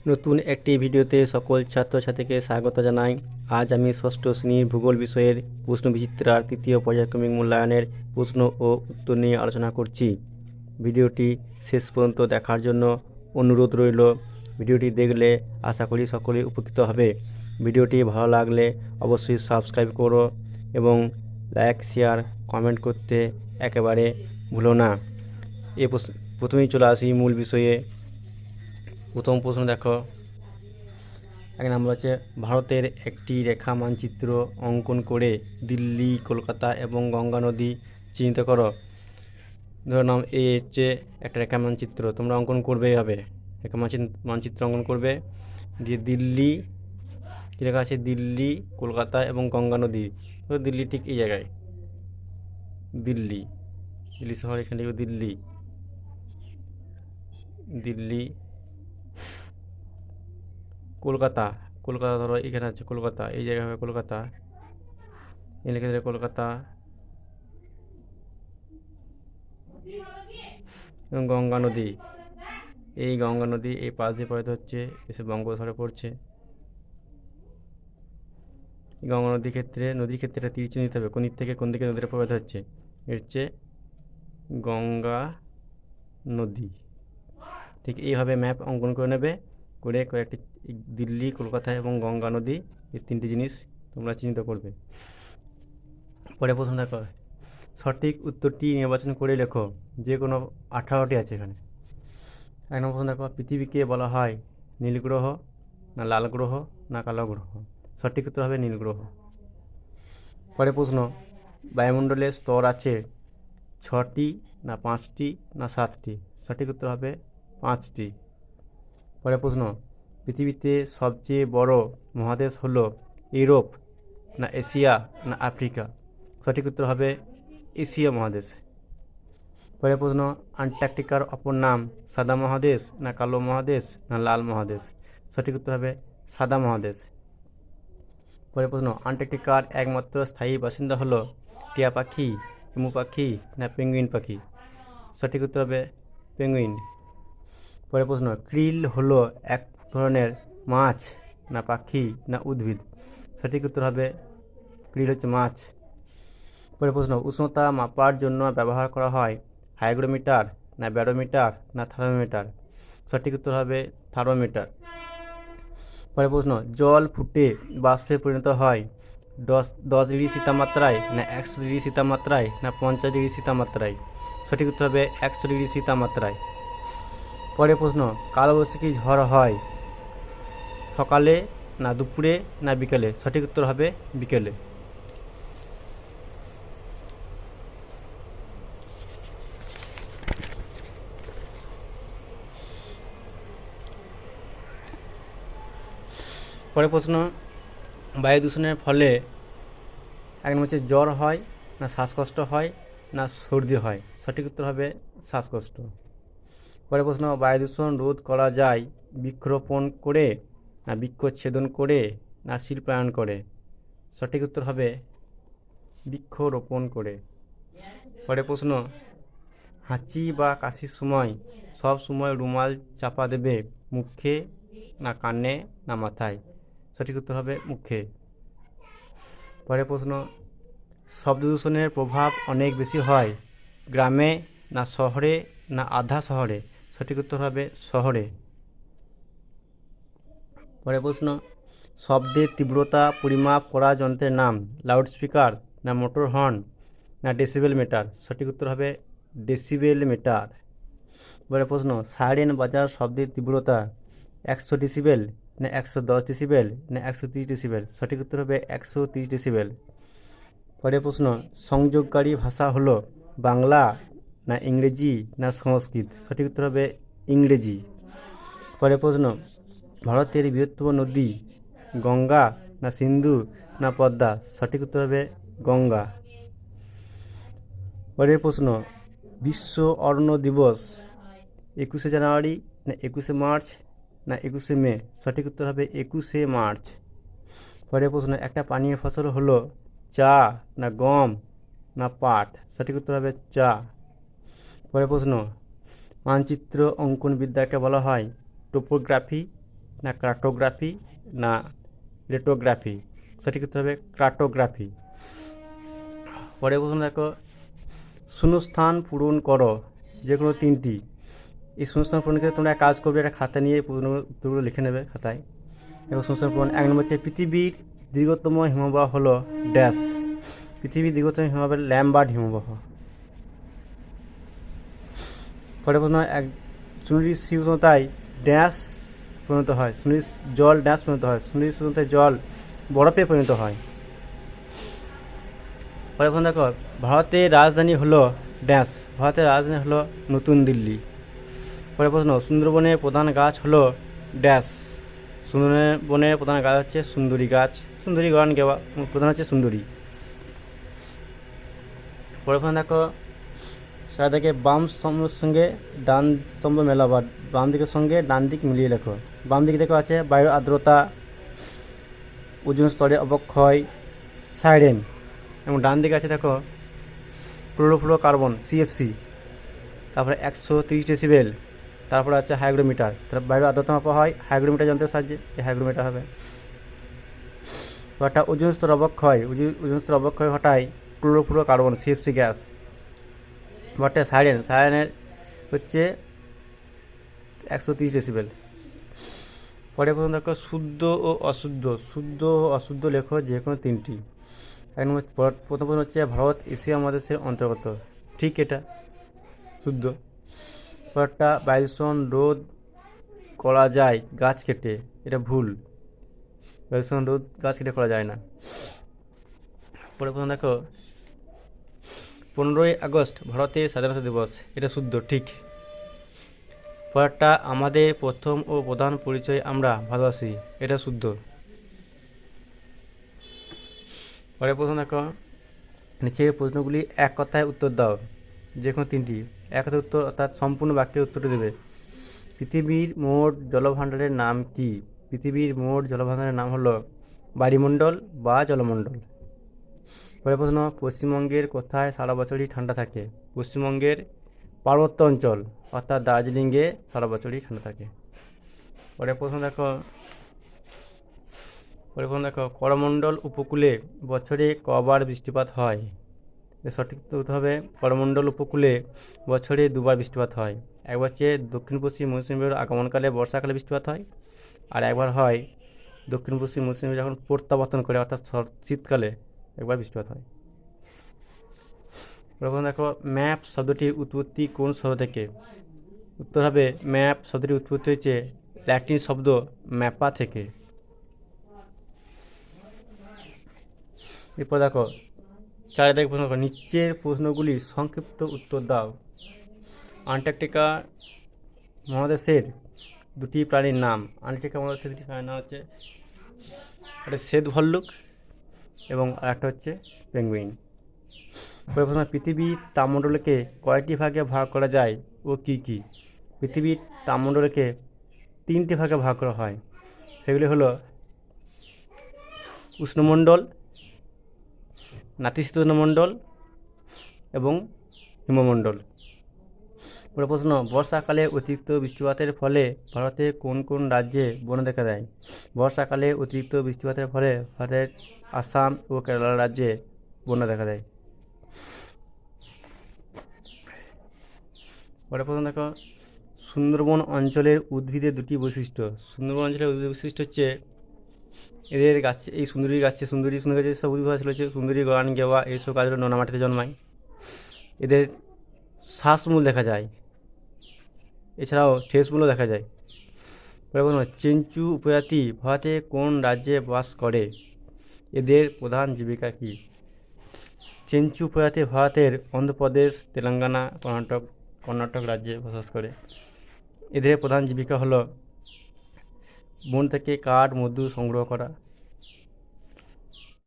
নতুন একটি ভিডিওতে সকল ছাত্রছাত্রীকে স্বাগত জানাই। আজ আমি ষষ্ঠ শ্রেণীর ভূগোল বিষয়ের প্রশ্নবিচিত্রার তৃতীয় পর্যায়ক্রমিক মূল্যায়নের প্রশ্ন ও উত্তর নিয়ে আলোচনা করছি। ভিডিওটি শেষ পর্যন্ত দেখার জন্য অনুরোধ রইল। ভিডিওটি দেখলে আশা করি সকলেই উপকৃত হবে। ভিডিওটি ভালো লাগলে অবশ্যই সাবস্ক্রাইব করো এবং লাইক শেয়ার কমেন্ট করতে একেবারে ভুলো না। প্রথমেই চলে আসি মূল বিষয়ে। প্রথম প্রশ্ন দেখো, এক নম্বর হচ্ছে ভারতের একটি রেখা মানচিত্র অঙ্কন করে দিল্লি, কলকাতা এবং গঙ্গা নদী চিহ্নিত করো। ধরে নাও এই হচ্ছে একটা রেখা মানচিত্র, তোমরা অঙ্কন করবেই হবে। রেখা মানচিত্র অঙ্কন করবে, দিয়ে দিল্লি কী লেখা আছে, দিল্লি, কলকাতা এবং গঙ্গা নদী। তো দিল্লি ঠিক এই জায়গায়, দিল্লি দিল্লি শহর এখানে লিখো দিল্লি, দিল্লি। কলকাতা, কলকাতা ধরো এখানে আছে কলকাতা, এই জায়গায় হবে কলকাতা, এই লিখে দিলে কলকাতা। এবং গঙ্গা নদী, এই গঙ্গা নদী এই পাশ দিয়ে প্রবাহিত হচ্ছে, এসে বঙ্গোপসাগরে পড়ছে। গঙ্গা নদীর ক্ষেত্রে একটা তীর চিহ্ন দিতে হবে, কোন দিক থেকে কোন দিকে নদীটা প্রবাহিত হচ্ছে। এর হচ্ছে গঙ্গা নদী। ঠিক এইভাবে ম্যাপ অঙ্কন করে নেবে, করে কয়েকটি দিল্লি, কলকাতা এবং গঙ্গা নদী এই তিনটি জিনিস তোমরা চিহ্নিত করবে। পরে প্রশ্ন দেখো, সঠিক উত্তরটি নির্বাচন করে লেখো। যে কোনো 18টি আছে এখানে। এক নম্বর প্রশ্ন দেখো, পৃথিবীকে বলা হয় নীল গ্রহ, না লাল গ্রহ, না কালো গ্রহ? সঠিক উত্তর হবে নীল গ্রহ। পরে প্রশ্ন, বায়ুমণ্ডলের স্তর আছে 6টি, না 5টি, না 7টি? সঠিক উত্তর হবে 5টি। পরে প্রশ্ন, পৃথিবীতে সবচেয়ে বড় মহাদেশ হলো ইউরোপ, না এশিয়া, না আফ্রিকা? সঠিক উত্তর হবে এশিয়া মহাদেশ। পরে প্রশ্ন, আন্টার্কটিকার অপর নাম সাদা মহাদেশ, না কালো মহাদেশ, না লাল মহাদেশ? সঠিক উত্তর হবে সাদা মহাদেশ। পরে প্রশ্ন, আন্টার্কটিকার একমাত্র স্থায়ী বাসিন্দা হলো টিয়া পাখি, ইমু পাখি, না পেঙ্গুইন পাখি? সঠিক উত্তর হবে পেঙ্গুইন। পরে প্রশ্ন, ক্রিল হলো এক ধরনের মাছ, না পাখি, না উদ্ভিদ? সঠিক উত্তর হবে ক্রিল হচ্ছে মাছ। পরে প্রশ্ন, উষ্ণতা মাপার জন্য ব্যবহার করা হয় হাইগ্রোমিটার, না ব্যারোমিটার, না থার্মোমিটার? সঠিক উত্তর হবে থার্মোমিটার। পরে প্রশ্ন, জল ফুটে বাষ্পে পরিণত হয় 10 ডিগ্রি শীতামাত্রায়, না 100 ডিগ্রি শীতামাত্রায়, না 50 ডিগ্রি শীতামাত্রায়? সঠিক উত্তর হবে 100 ডিগ্রি শীতামাত্রায়। পরে প্রশ্ন, কালবৈশাখী ঝড় হয় সকালে, না দুপুরে, না বিকেলে? সঠিক উত্তর হবে বিকেলে। পরে প্রশ্ন, বায়ু দূষণের ফলে এক নম্বর হচ্ছে জ্বর হয়, না শ্বাসকষ্ট হয়, না সর্দি হয়? সঠিক উত্তর হবে শ্বাসকষ্ট। পরে প্রশ্ন, বায়ু দূষণ রোধ করা যায় বৃক্ষরোপণ করে, না বৃক্ষচ্ছেদন করে, না শিল্পায়ন করে? সঠিক উত্তর হবে বৃক্ষরোপণ করে। পরে প্রশ্ন, হাঁচি বা কাশির সময় সব সময় রুমাল চাপা দেবে মুখে, না কানে, না মাথায়? সঠিক উত্তর হবে মুখে। পরে প্রশ্ন, শব্দ দূষণের প্রভাব অনেক বেশি হয় গ্রামে, না শহরে, না আধা শহরে? সঠিক উত্তর হবে শহরে। পরে প্রশ্ন, শব্দের তীব্রতা পরিমাপ করা যন্ত্রের নাম লাউডস্পিকার, না মোটর হর্ন, না ডেসিবেল মিটার? সঠিক উত্তর হবে ডেসিবেল মিটার। পরে প্রশ্ন, সাইরেন বাজার শব্দের তীব্রতা 100 ডেসিবেল, না 110 ডেসিবেল, না 130 ডেসিবেল? সঠিক উত্তর হবে 130 ডেসিবেল। পরে প্রশ্ন, সংযোগকারী ভাষা হলো বাংলা, না ইংরেজি, না সংস্কৃত? সঠিক উত্তর হবে ইংরেজি। পরে প্রশ্ন, ভারতের বৃহত্তম নদী গঙ্গা, না সিন্ধু, না পদ্মা? সঠিক উত্তর হবে গঙ্গা। পরের প্রশ্ন, বিশ্ব অরণ্য দিবস 21শে জানুয়ারি, না 21শে মার্চ, না 21শে মে? সঠিক উত্তর হবে 21শে মার্চ। পরের প্রশ্ন, একটা পানীয় ফসল হলো চা, না গম, না পাট? সঠিক উত্তর হবে চা। পরের প্রশ্ন, মানচিত্র অঙ্কন বিদ্যাকে বলা হয় টোপোগ্রাফি, না কার্টোগ্রাফি না রেটোগ্রাফি? সঠিক উত্তর হবে কার্টোগ্রাফি। পরে প্রশ্ন দেখো, শূন্যস্থান পূরণ করো যে কোনো তিনটি। এই শূন্যস্থান পূরণ করে তোমরা এক কাজ করবে, একটা খাতা নিয়ে উত্তরগুলো লিখে নেবে খাতায়। দেখো শূন্যস্থান পূরণ। 1 নম্বর হচ্ছে পৃথিবীর দীর্ঘতম হিমবাহ হলো ড্যাশ। পৃথিবীর দীর্ঘতম হিমবাহ ল্যামবার্ট হিমবাহ। পরে প্রশ্ন, সুন্দরী উষ্ণতায় ড্যাশ পরিণত হয়? সুন্দরী জল ড্যাশ পরিণত হয়? সুন্দরী উষ্ণতায় জল বরফে পরিণত হয়। পরে প্রশ্ন দেখো, ভারতের রাজধানী হলো ড্যাশ। ভারতের রাজধানী হলো নতুন দিল্লি। পরে প্রশ্ন, সুন্দরবনের প্রধান গাছ হলো ড্যাশ। সুন্দরবনের প্রধান গাছ হচ্ছে সুন্দরী গাছ। সুন্দরী গান গেওয়া প্রধান হচ্ছে সুন্দরী। পরে প্রশ্ন দেখো, সেটা থেকে বাম স্তম্ভের সঙ্গে ডান স্তম্ভ মেলাবা। বাম দিকের সঙ্গে ডান দিক মিলিয়ে লেখো। বাম দিকে দেখো আছে বায়ুর আর্দ্রতা, ওজোন স্তরের অবক্ষয়, সাইরেন। এবং ডান দিকে আছে দেখো ক্লোরোফ্লোরোকার্বন সিএফসি, তারপরে 130 ডেসিবেল, তারপরে আছে হাইগ্রোমিটার। তারপর বায়ুর আর্দ্রতা মাপা হয় হাইগ্রোমিটার যন্ত্রের সাহায্যে, এই হাইগ্রোমিটার হবে। একটা ওজোন স্তর অবক্ষয়, ওজোন স্তর অবক্ষয় ঘটায় ক্লোরোফ্লোরোকার্বন সিএফসি গ্যাস। বটে সাইরেন, সাইরেনের হচ্ছে 130 ডেসিবেল। পরে প্রথম দেখো শুদ্ধ ও অশুদ্ধ। শুদ্ধ ও অশুদ্ধ লেখো যে কোনো তিনটি। এক নম্বর প্রথম প্রশ্ন হচ্ছে ভারত এশিয়া মহাদেশের অন্তর্গত। ঠিক, এটা শুদ্ধ। পরেরটা বায়ু দূষণ রোধ করা যায় গাছ কেটে। এটা ভুল, বায়ু দূষণ রোধ গাছ কেটে করা যায় না। পরে প্রশ্ন দেখো 15ই আগস্ট ভারতের স্বাধীনতা দিবস। এটা শুদ্ধ, ঠিক। পরেরটা আমাদের প্রথম ও প্রধান পরিচয় আমরা ভারতবাসী। এটা শুদ্ধ। পরের প্রশ্ন দেখো, নিচের প্রশ্নগুলি এক কথায় উত্তর দাও যে কোনো তিনটি। এক কথায় উত্তর অর্থাৎ সম্পূর্ণ বাক্যের উত্তরটি দেবে। পৃথিবীর মোট জলভাণ্ডারের নাম কি? পৃথিবীর মোট জলভাণ্ডারের নাম হলো বায়ুমণ্ডল বা জলমণ্ডল। পরের প্রশ্ন, পশ্চিমবঙ্গের কোথায় সারা বছরই ঠান্ডা থাকে? পশ্চিমবঙ্গের পার্বত্য অঞ্চল অর্থাৎ দার্জিলিংয়ে সারা বছরই ঠান্ডা থাকে। পরের প্রশ্ন দেখো করমণ্ডল উপকূলে বছরে কবার বৃষ্টিপাত হয়? সঠিক উত্তর হবে করমণ্ডল উপকূলে বছরে 2বার বৃষ্টিপাত হয়। একবার হচ্ছে দক্ষিণ পশ্চিম মৌসুমী বায়ুর আগমনকালে বর্ষাকালে বৃষ্টিপাত হয়, আর একবার হয় দক্ষিণ পশ্চিম মৌসুমী বায়ু যখন প্রত্যাবর্তন করে অর্থাৎ শীতকালে একবার বৃষ্টিপাত হয়। প্রথম দেখো ম্যাপ শব্দটির উৎপত্তি কোন শব্দ থেকে? উত্তর হবে ম্যাপ শব্দটির উৎপত্তি হচ্ছে ল্যাটিন শব্দ ম্যাপা থেকে। এরপর দেখো 4 দাগের প্রশ্ন, নিচের প্রশ্নগুলি সংক্ষিপ্ত উত্তর দাও। আন্টার্কটিকা মহাদেশের দুটি প্রাণীর নাম। আন্টার্কটিকা মহাদেশের দুটি প্রাণীর নাম হচ্ছে একটা শ্বেত ভল্লুক এবং আরেকটা হচ্ছে পেঙ্গুইন। প্রশ্ন, পৃথিবীর তাপমণ্ডলকে কয়টি ভাগে ভাগ করা যায় ও কি কি? পৃথিবীর তাপমণ্ডলকে 3টি ভাগে ভাগ করা হয়। সেগুলি হলো উষ্ণমণ্ডল, নাতিশীতোষ্ণমণ্ডল এবং হিমমণ্ডল। প্রশ্ন, বর্ষাকালে অতিরিক্ত বৃষ্টিপাতের ফলে ভারতের কোন কোন রাজ্যে বন্যা দেখা দেয়? বর্ষাকালে অতিরিক্ত বৃষ্টিপাতের ফলে ভারতের আসাম ও কেরালা রাজ্যে বন্যা দেখা দেয়। পরে প্রশ্ন দেখো, সুন্দরবন অঞ্চলের উদ্ভিদের দুটি বৈশিষ্ট্য। সুন্দরবন অঞ্চলের উদ্ভিদ বৈশিষ্ট্য হচ্ছে এদের গাছে, এই সুন্দরী গাছে সুন্দরী গাছের সব উদ্ভিদ আসলে হচ্ছে সুন্দরী গান গেওয়া, এইসব গাছগুলো নোনা মাটিতে জন্মায়। এদের শ্বাসমূল দেখা যায়, এছাড়াও ঠেসমূলও দেখা যায়। চেঞ্চু উপজাতি ভারতে কোন রাজ্যে বাস করে? এদের প্রধান জীবিকা কী? চেঞ্চু উপজাতি ভারতের অন্ধ্রপ্রদেশ, তেলেঙ্গানা, কর্ণাটক রাজ্যে বসবাস করে। এদের প্রধান জীবিকা হলো বন থেকে কাঠ মধু সংগ্রহ করা।